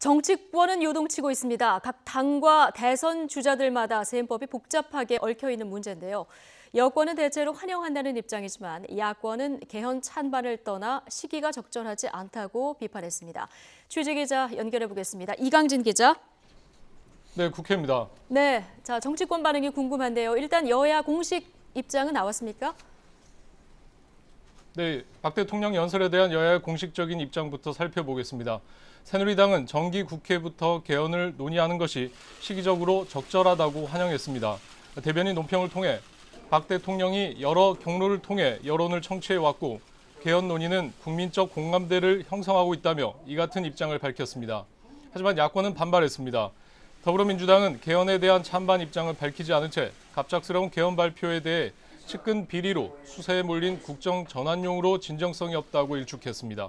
정치권은 요동치고 있습니다. 각 당과 대선 주자들마다 셈법이 복잡하게 얽혀있는 문제인데요. 여권은 대체로 환영한다는 입장이지만 야권은 개헌 찬반을 떠나 시기가 적절하지 않다고 비판했습니다. 취재기자 연결해 보겠습니다. 이강진 기자. 네, 국회입니다. 네, 자 정치권 반응이 궁금한데요. 일단 여야 공식 입장은 나왔습니까? 네, 박 대통령 연설에 대한 여야의 공식적인 입장부터 살펴보겠습니다. 새누리당은 정기 국회부터 개헌을 논의하는 것이 시기적으로 적절하다고 환영했습니다. 대변인 논평을 통해 박 대통령이 여러 경로를 통해 여론을 청취해왔고 개헌 논의는 국민적 공감대를 형성하고 있다며 이 같은 입장을 밝혔습니다. 하지만 야권은 반발했습니다. 더불어민주당은 개헌에 대한 찬반 입장을 밝히지 않은 채 갑작스러운 개헌 발표에 대해 측근 비리로 수세에 몰린 국정 전환용으로 진정성이 없다고 일축했습니다.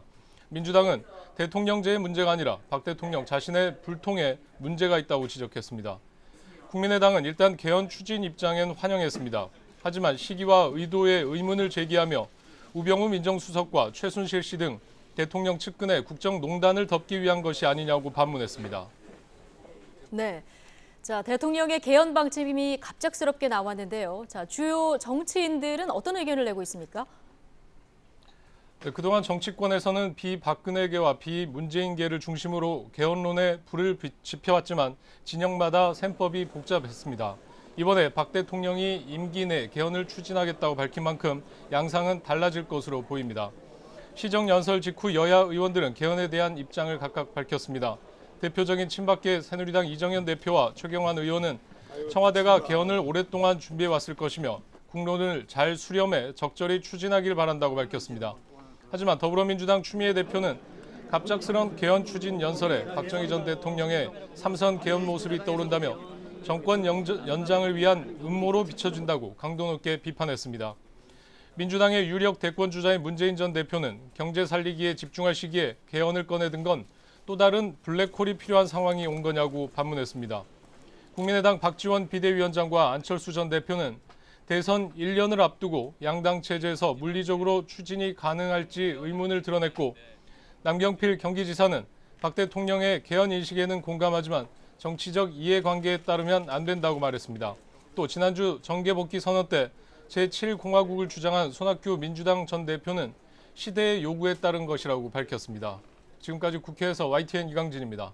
민주당은 대통령제의 문제가 아니라 박 대통령 자신의 불통에 문제가 있다고 지적했습니다. 국민의당은 일단 개헌 추진 입장엔 환영했습니다. 하지만 시기와 의도에 의문을 제기하며 우병우 민정수석과 최순실 씨 등 대통령 측근의 국정농단을 덮기 위한 것이 아니냐고 반문했습니다. 네. 자, 대통령의 개헌 방침이 갑작스럽게 나왔는데요. 자, 주요 정치인들은 어떤 의견을 내고 있습니까? 네, 그동안 정치권에서는 비박근혜계와 비문재인계를 중심으로 개헌론에 불을 지펴왔지만 진영마다 셈법이 복잡했습니다. 이번에 박 대통령이 임기 내 개헌을 추진하겠다고 밝힌 만큼 양상은 달라질 것으로 보입니다. 시정연설 직후 여야 의원들은 개헌에 대한 입장을 각각 밝혔습니다. 대표적인 친박계 새누리당 이정현 대표와 최경환 의원은 청와대가 개헌을 오랫동안 준비해왔을 것이며 국론을 잘 수렴해 적절히 추진하길 바란다고 밝혔습니다. 하지만 더불어민주당 추미애 대표는 갑작스런 개헌 추진 연설에 박정희 전 대통령의 삼선 개헌 모습이 떠오른다며 정권 연장을 위한 음모로 비춰진다고 강도 높게 비판했습니다. 민주당의 유력 대권 주자인 문재인 전 대표는 경제 살리기에 집중할 시기에 개헌을 꺼내든 건 또 다른 블랙홀이 필요한 상황이 온 거냐고 반문했습니다. 국민의당 박지원 비대위원장과 안철수 전 대표는 대선 1년을 앞두고 양당 체제에서 물리적으로 추진이 가능할지 의문을 드러냈고 남경필 경기지사는 박 대통령의 개헌 인식에는 공감하지만 정치적 이해관계에 따르면 안 된다고 말했습니다. 또 지난주 정계복귀 선언 때 제7공화국을 주장한 손학규 민주당 전 대표는 시대의 요구에 따른 것이라고 밝혔습니다. 지금까지 국회에서 YTN 이강진입니다.